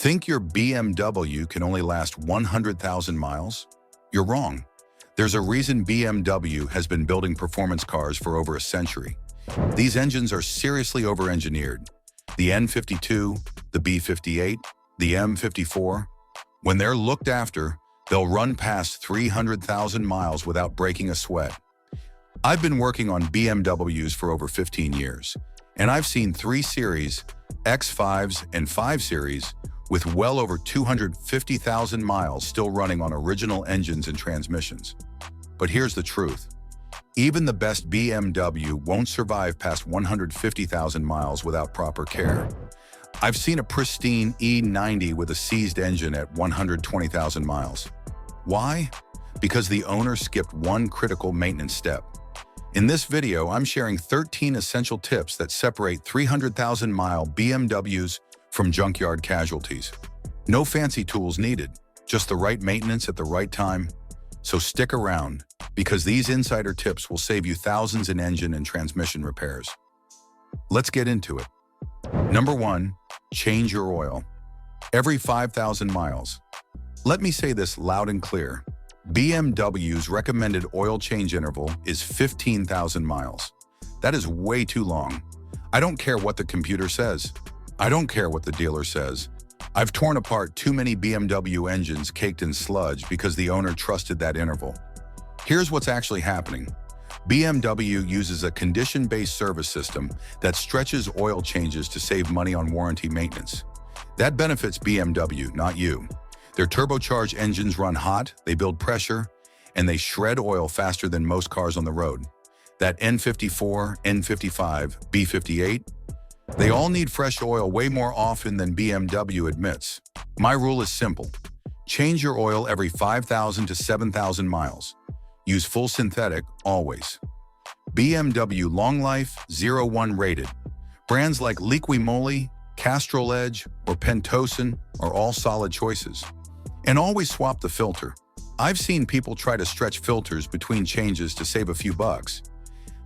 Think your BMW can only last 100,000 miles? You're wrong. There's a reason BMW has been building performance cars for over a century. These engines are seriously over-engineered. The N52, the B58, the M54, when they're looked after, they'll run past 300,000 miles without breaking a sweat. I've been working on BMWs for over 15 years, and I've seen 3 Series, X5s, and 5 Series with well over 250,000 miles still running on original engines and transmissions. But here's the truth. Even the best BMW won't survive past 150,000 miles without proper care. I've seen a pristine E90 with a seized engine at 120,000 miles. Why? Because the owner skipped one critical maintenance step. In this video, I'm sharing 13 essential tips that separate 300,000-mile BMWs from junkyard casualties. No fancy tools needed, just the right maintenance at the right time. So stick around, because these insider tips will save you thousands in engine and transmission repairs. Let's get into it. Number 1, change your oil. Every 5,000 miles. Let me say this loud and clear. BMW's recommended oil change interval is 15,000 miles. That is way too long. I don't care what the computer says. I don't care what the dealer says. I've torn apart too many BMW engines caked in sludge because the owner trusted that interval. Here's what's actually happening. BMW uses a condition-based service system that stretches oil changes to save money on warranty maintenance. That benefits BMW, not you. Their turbocharged engines run hot, they build pressure, and they shred oil faster than most cars on the road. That N54, N55, B58, they all need fresh oil way more often than BMW admits. My rule is simple. Change your oil every 5,000 to 7,000 miles. Use full synthetic, always. BMW Long Life 01 rated. Brands like Liqui-Moly, Castrol Edge, or Pentosan are all solid choices. And always swap the filter. I've seen people try to stretch filters between changes to save a few bucks.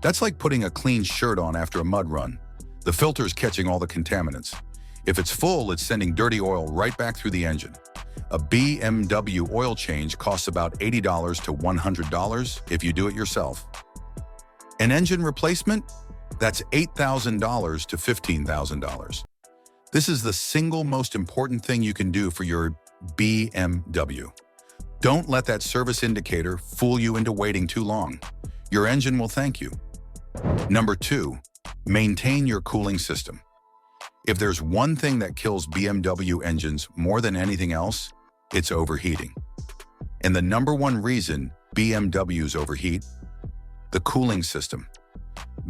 That's like putting a clean shirt on after a mud run. The filter's catching all the contaminants. If it's full, it's sending dirty oil right back through the engine. A BMW oil change costs about $80 to $100 if you do it yourself. An engine replacement? That's $8,000 to $15,000. This is the single most important thing you can do for your BMW. Don't let that service indicator fool you into waiting too long. Your engine will thank you. Number 2, maintain your cooling system. If there's one thing that kills BMW engines more than anything else, it's overheating. And the number 1 reason BMWs overheat? The cooling system.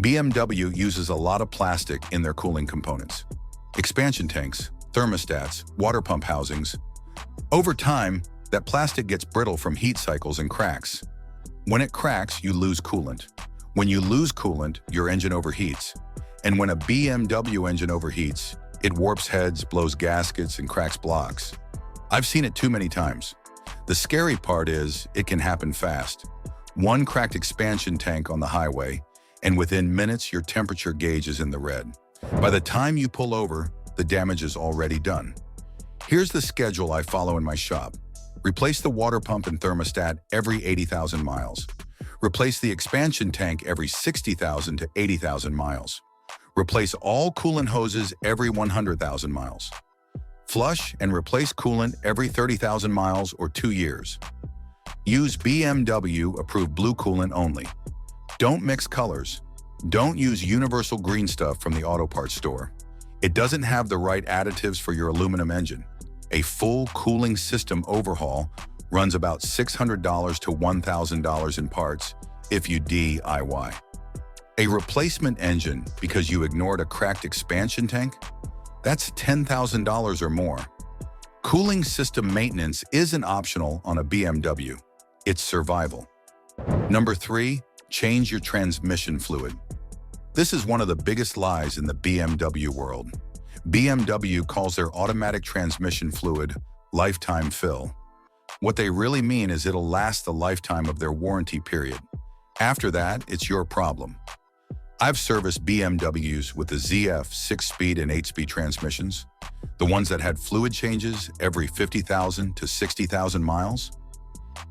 BMW uses a lot of plastic in their cooling components. Expansion tanks, thermostats, water pump housings. Over time, that plastic gets brittle from heat cycles and cracks. When it cracks, you lose coolant. When you lose coolant, your engine overheats. And when a BMW engine overheats, it warps heads, blows gaskets, and cracks blocks. I've seen it too many times. The scary part is, it can happen fast. One cracked expansion tank on the highway, and within minutes, your temperature gauge is in the red. By the time you pull over, the damage is already done. Here's the schedule I follow in my shop. Replace the water pump and thermostat every 80,000 miles. Replace the expansion tank every 60,000 to 80,000 miles. Replace all coolant hoses every 100,000 miles. Flush and replace coolant every 30,000 miles or 2 years. Use BMW-approved blue coolant only. Don't mix colors. Don't use universal green stuff from the auto parts store. It doesn't have the right additives for your aluminum engine. A full cooling system overhaul runs about $600 to $1,000 in parts if you DIY. A replacement engine because you ignored a cracked expansion tank? That's $10,000 or more. Cooling system maintenance isn't optional on a BMW. It's survival. Number 3, change your transmission fluid. This is one of the biggest lies in the BMW world. BMW calls their automatic transmission fluid lifetime fill. What they really mean is it'll last the lifetime of their warranty period. After that, it's your problem. I've serviced BMWs with the ZF 6-speed and 8-speed transmissions, the ones that had fluid changes every 50,000 to 60,000 miles.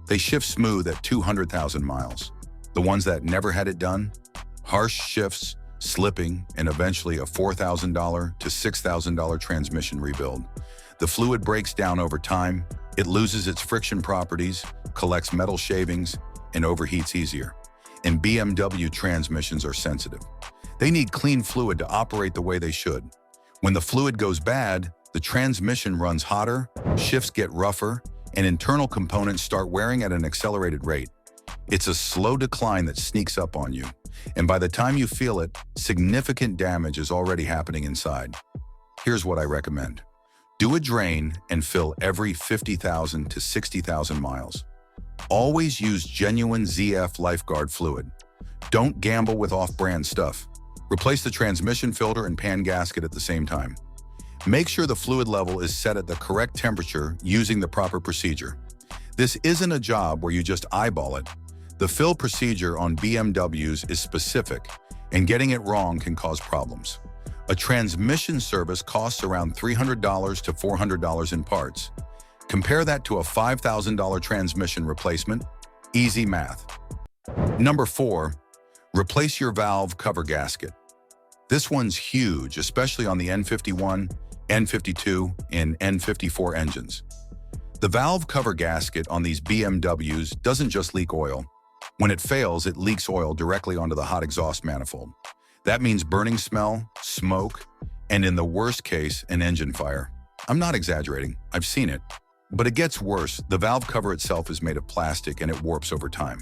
They shift smooth at 200,000 miles. The ones that never had it done, harsh shifts, slipping, and eventually a $4,000 to $6,000 transmission rebuild. The fluid breaks down over time, it loses its friction properties, collects metal shavings, and overheats easier. And BMW transmissions are sensitive. They need clean fluid to operate the way they should. When the fluid goes bad, the transmission runs hotter, shifts get rougher, and internal components start wearing at an accelerated rate. It's a slow decline that sneaks up on you, and by the time you feel it, significant damage is already happening inside. Here's what I recommend. Do a drain and fill every 50,000 to 60,000 miles. Always use genuine ZF Lifeguard fluid. Don't gamble with off-brand stuff. Replace the transmission filter and pan gasket at the same time. Make sure the fluid level is set at the correct temperature using the proper procedure. This isn't a job where you just eyeball it. The fill procedure on BMWs is specific, and getting it wrong can cause problems. A transmission service costs around $300 to $400 in parts. Compare that to a $5,000 transmission replacement. Easy math. Number 4, replace your valve cover gasket. This one's huge, especially on the N51, N52, and N54 engines. The valve cover gasket on these BMWs doesn't just leak oil. When it fails, it leaks oil directly onto the hot exhaust manifold. That means burning smell, smoke, and in the worst case, an engine fire. I'm not exaggerating, I've seen it. But it gets worse. The valve cover itself is made of plastic and it warps over time.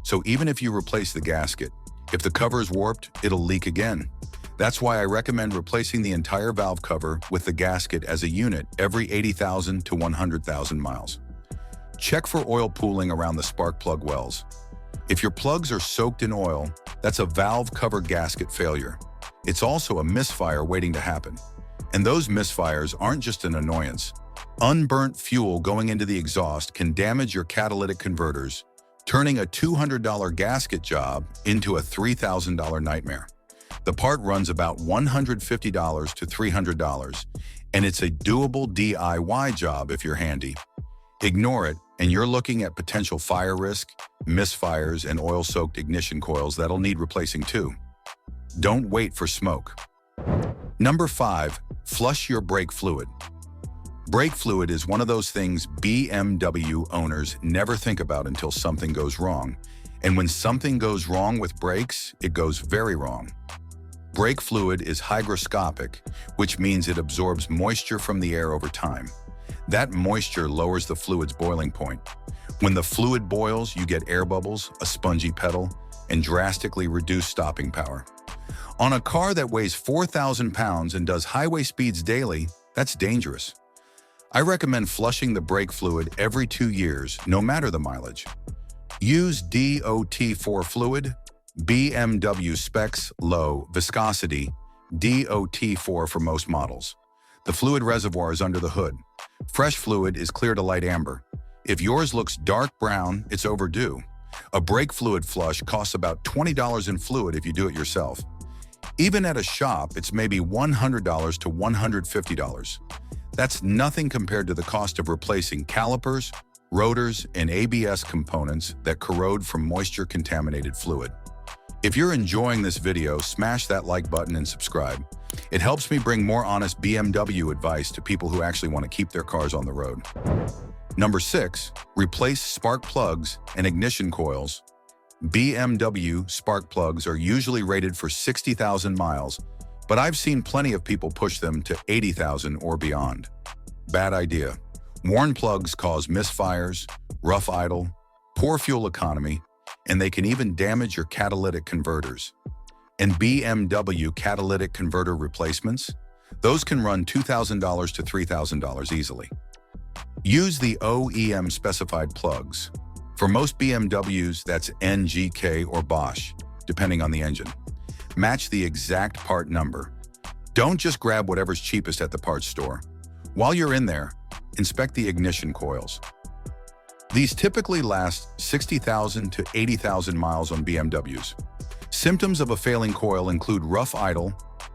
So even if you replace the gasket, if the cover is warped, it'll leak again. That's why I recommend replacing the entire valve cover with the gasket as a unit every 80,000 to 100,000 miles. Check for oil pooling around the spark plug wells. If your plugs are soaked in oil, that's a valve cover gasket failure. It's also a misfire waiting to happen. And those misfires aren't just an annoyance. Unburnt fuel going into the exhaust can damage your catalytic converters, turning a $200 gasket job into a $3,000 nightmare. The part runs about $150 to $300, and it's a doable DIY job if you're handy. Ignore it, and you're looking at potential fire risk, misfires, and oil-soaked ignition coils that'll need replacing too. Don't wait for smoke. Number 5, flush your brake fluid. Brake fluid is one of those things BMW owners never think about until something goes wrong. And when something goes wrong with brakes, it goes very wrong. Brake fluid is hygroscopic, which means it absorbs moisture from the air over time. That moisture lowers the fluid's boiling point. When the fluid boils, you get air bubbles, a spongy pedal, and drastically reduced stopping power. On a car that weighs 4,000 pounds and does highway speeds daily, that's dangerous. I recommend flushing the brake fluid every 2 years, no matter the mileage. Use DOT4 fluid, BMW specs low viscosity, DOT4 for most models. The fluid reservoir is under the hood. Fresh fluid is clear to light amber. If yours looks dark brown, it's overdue. A brake fluid flush costs about $20 in fluid if you do it yourself. Even at a shop, it's maybe $100 to $150. That's nothing compared to the cost of replacing calipers, rotors, and ABS components that corrode from moisture-contaminated fluid. If you're enjoying this video, smash that like button and subscribe. It helps me bring more honest BMW advice to people who actually want to keep their cars on the road. Number 6, replace spark plugs and ignition coils. BMW spark plugs are usually rated for 60,000 miles, but I've seen plenty of people push them to 80,000 or beyond. Bad idea. Worn plugs cause misfires, rough idle, poor fuel economy, and they can even damage your catalytic converters. And BMW catalytic converter replacements? Those can run $2,000 to $3,000 easily. Use the OEM-specified plugs. For most BMWs, that's NGK or Bosch, depending on the engine. Match the exact part number. Don't just grab whatever's cheapest at the parts store. While you're in there, inspect the ignition coils. These typically last 60,000 to 80,000 miles on BMWs. Symptoms of a failing coil include rough idle,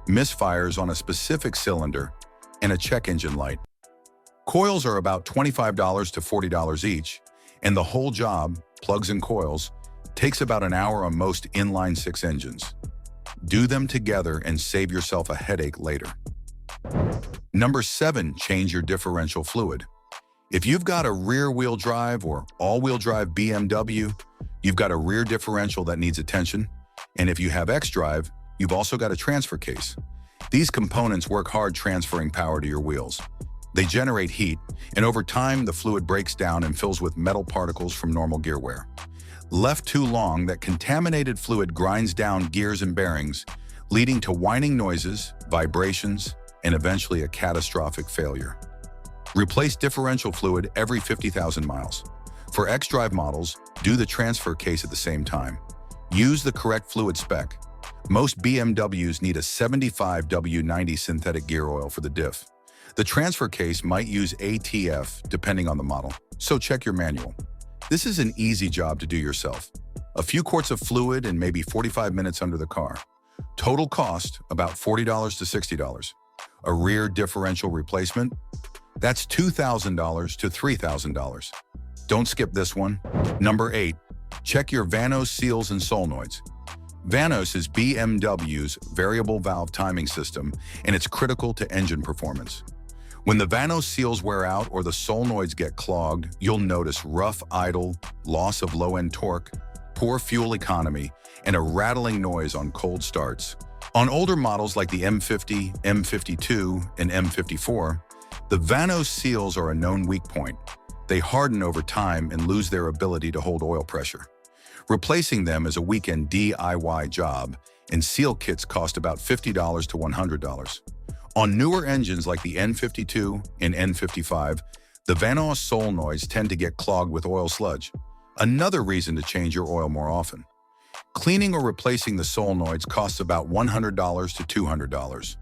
misfires on a specific cylinder, and a check engine light. Coils are about $25 to $40 each, and the whole job, plugs and coils, takes about an hour on most inline-six engines. Do them together and save yourself a headache later. Number 7, change your differential fluid. If you've got a rear-wheel drive or all-wheel drive BMW, you've got a rear differential that needs attention, and if you have X-drive, you've also got a transfer case. These components work hard transferring power to your wheels. They generate heat, and over time, the fluid breaks down and fills with metal particles from normal gear wear. Left too long, that contaminated fluid grinds down gears and bearings, leading to whining noises, vibrations, and eventually a catastrophic failure. Replace differential fluid every 50,000 miles. For X-drive models, do the transfer case at the same time. Use the correct fluid spec. Most BMWs need a 75W90 synthetic gear oil for the diff. The transfer case might use ATF depending on the model, so check your manual. This is an easy job to do yourself. A few quarts of fluid and maybe 45 minutes under the car. Total cost, about $40 to $60. A rear differential replacement? That's $2,000 to $3,000. Don't skip this one. Number 8, check your Vanos seals and solenoids. Vanos is BMW's variable valve timing system, and it's critical to engine performance. When the Vanos seals wear out or the solenoids get clogged, you'll notice rough idle, loss of low-end torque, poor fuel economy, and a rattling noise on cold starts. On older models like the M50, M52, and M54, the Vanos seals are a known weak point. They harden over time and lose their ability to hold oil pressure. Replacing them is a weekend DIY job, and seal kits cost about $50 to $100. On newer engines like the N52 and N55, the Vanos solenoids tend to get clogged with oil sludge. Another reason to change your oil more often. Cleaning or replacing the solenoids costs about $100 to $200.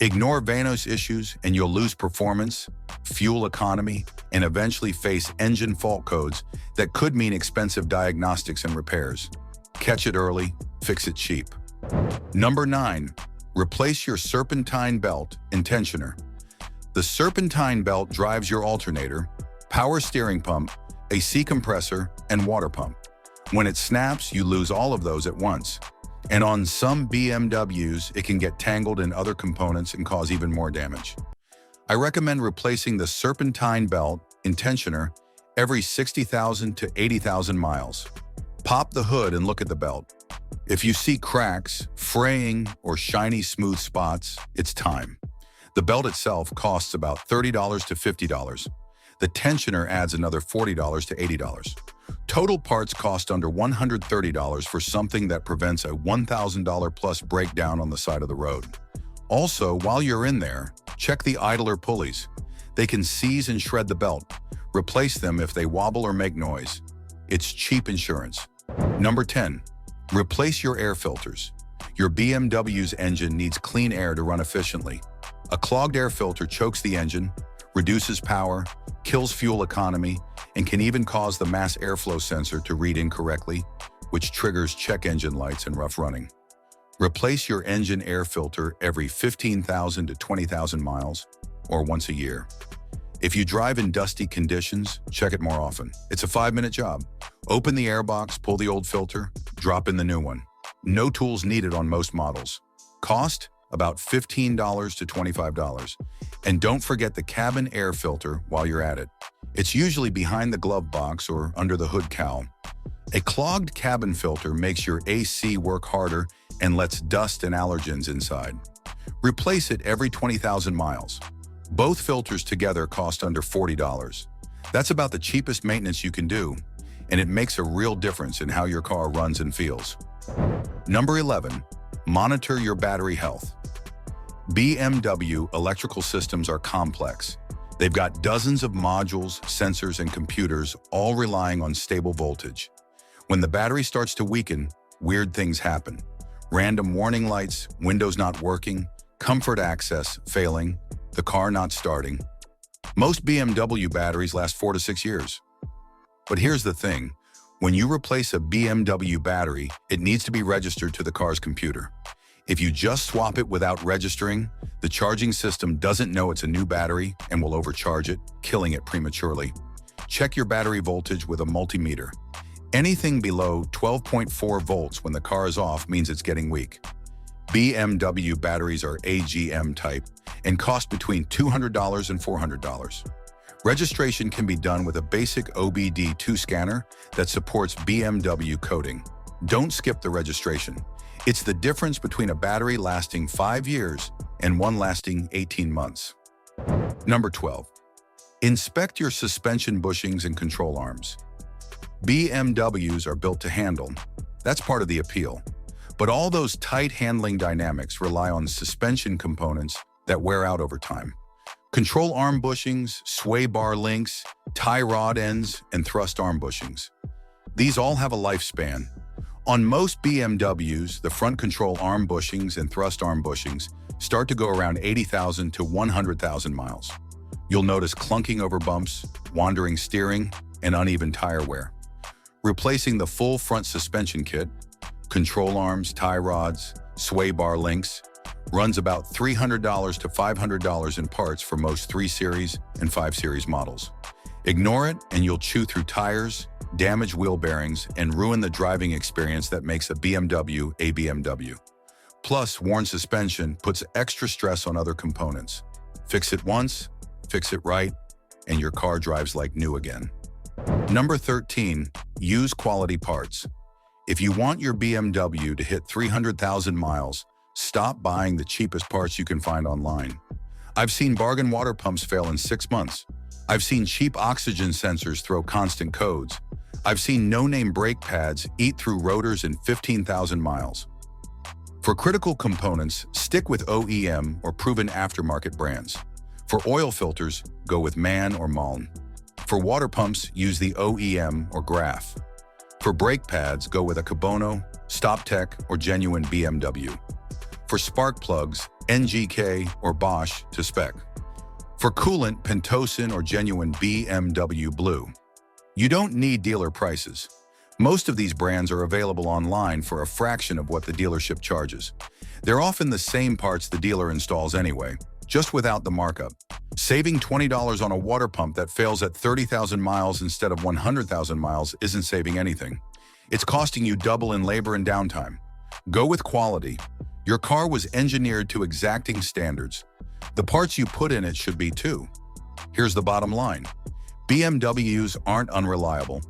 Ignore Vanos issues and you'll lose performance, fuel economy, and eventually face engine fault codes that could mean expensive diagnostics and repairs. Catch it early, fix it cheap. Number 9. Replace your serpentine belt and tensioner. The serpentine belt drives your alternator, power steering pump, AC compressor, and water pump. When it snaps, you lose all of those at once. And on some BMWs, it can get tangled in other components and cause even more damage. I recommend replacing the serpentine belt and tensioner every 60,000 to 80,000 miles. Pop the hood and look at the belt. If you see cracks, fraying, or shiny smooth spots, it's time. The belt itself costs about $30 to $50. The tensioner adds another $40 to $80. Total parts cost under $130 for something that prevents a $1,000 plus breakdown on the side of the road. Also, while you're in there, check the idler pulleys. They can seize and shred the belt. Replace them if they wobble or make noise. It's cheap insurance. Number 10. Replace your air filters. Your BMW's engine needs clean air to run efficiently. A clogged air filter chokes the engine, reduces power, kills fuel economy, and can even cause the mass airflow sensor to read incorrectly, which triggers check engine lights in rough running. Replace your engine air filter every 15,000 to 20,000 miles, or once a year. If you drive in dusty conditions, check it more often. It's a 5-minute job. Open the airbox, pull the old filter, drop in the new one. No tools needed on most models. Cost? About $15 to $25. And don't forget the cabin air filter while you're at it. It's usually behind the glove box or under the hood cowl. A clogged cabin filter makes your AC work harder and lets dust and allergens inside. Replace it every 20,000 miles. Both filters together cost under $40. That's about the cheapest maintenance you can do, and it makes a real difference in how your car runs and feels. Number 11, monitor your battery health. BMW electrical systems are complex. They've got dozens of modules, sensors, and computers, all relying on stable voltage. When the battery starts to weaken, weird things happen. Random warning lights, windows not working, comfort access failing, the car not starting. Most BMW batteries last 4 to 6 years. But here's the thing, When you replace a BMW battery, it needs to be registered to the car's computer. If you just swap it without registering, the charging system doesn't know it's a new battery and will overcharge it, killing it prematurely. Check your battery voltage with a multimeter. Anything below 12.4 volts when the car is off means it's getting weak. BMW batteries are AGM type and cost between $200 and $400. Registration can be done with a basic OBD2 scanner that supports BMW coding. Don't skip the registration. It's the difference between a battery lasting 5 years and one lasting 18 months. Number 12. Inspect your suspension bushings and control arms. BMWs are built to handle. That's part of the appeal. But all those tight handling dynamics rely on suspension components that wear out over time. Control arm bushings, sway bar links, tie rod ends, and thrust arm bushings. These all have a lifespan. On most BMWs, the front control arm bushings and thrust arm bushings start to go around 80,000 to 100,000 miles. You'll notice clunking over bumps, wandering steering, and uneven tire wear. Replacing the full front suspension kit, control arms, tie rods, sway bar links, runs about $300 to $500 in parts for most 3 Series and 5 Series models. Ignore it and you'll chew through tires, damage wheel bearings, and ruin the driving experience that makes a BMW a BMW. Plus, worn suspension puts extra stress on other components. Fix it once, fix it right, and your car drives like new again. Number 13, use quality parts. If you want your BMW to hit 300,000 miles, stop buying the cheapest parts you can find online. I've seen bargain water pumps fail in 6 months. I've seen cheap oxygen sensors throw constant codes. I've seen no-name brake pads eat through rotors in 15,000 miles. For critical components, stick with OEM or proven aftermarket brands. For oil filters, go with MAN or Malm. For water pumps, use the OEM or Graf. For brake pads, go with a Kabono, StopTech, or genuine BMW. For spark plugs, NGK or Bosch to spec. For coolant, Pentosin or genuine BMW Blue. You don't need dealer prices. Most of these brands are available online for a fraction of what the dealership charges. They're often the same parts the dealer installs anyway, just without the markup. Saving $20 on a water pump that fails at 30,000 miles instead of 100,000 miles isn't saving anything. It's costing you double in labor and downtime. Go with quality. Your car was engineered to exacting standards. The parts you put in it should be too. Here's the bottom line. BMWs aren't unreliable.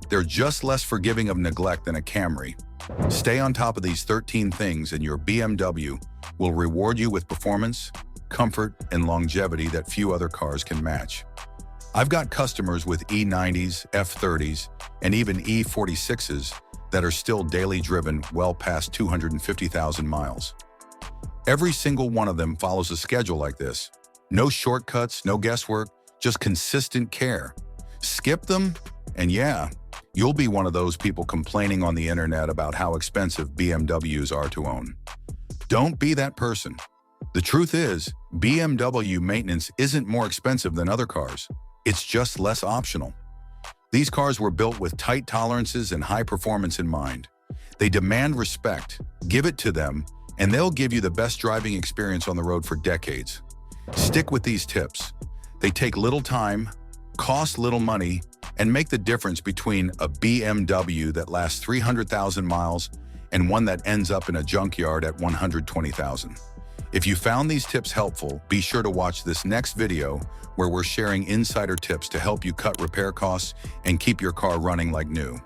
They're just less forgiving of neglect than a Camry. Stay on top of these 13 things and your BMW will reward you with performance, comfort, and longevity that few other cars can match. I've got customers with E90s, F30s, and even E46s that are still daily driven well past 250,000 miles. Every single one of them follows a schedule like this. No shortcuts, no guesswork, just consistent care. Skip them, and yeah, you'll be one of those people complaining on the internet about how expensive BMWs are to own. Don't be that person. The truth is, BMW maintenance isn't more expensive than other cars. It's just less optional. These cars were built with tight tolerances and high performance in mind. They demand respect, give it to them, and they'll give you the best driving experience on the road for decades. Stick with these tips. They take little time, cost little money, and make the difference between a BMW that lasts 300,000 miles and one that ends up in a junkyard at 120,000. If you found these tips helpful, be sure to watch this next video where we're sharing insider tips to help you cut repair costs and keep your car running like new.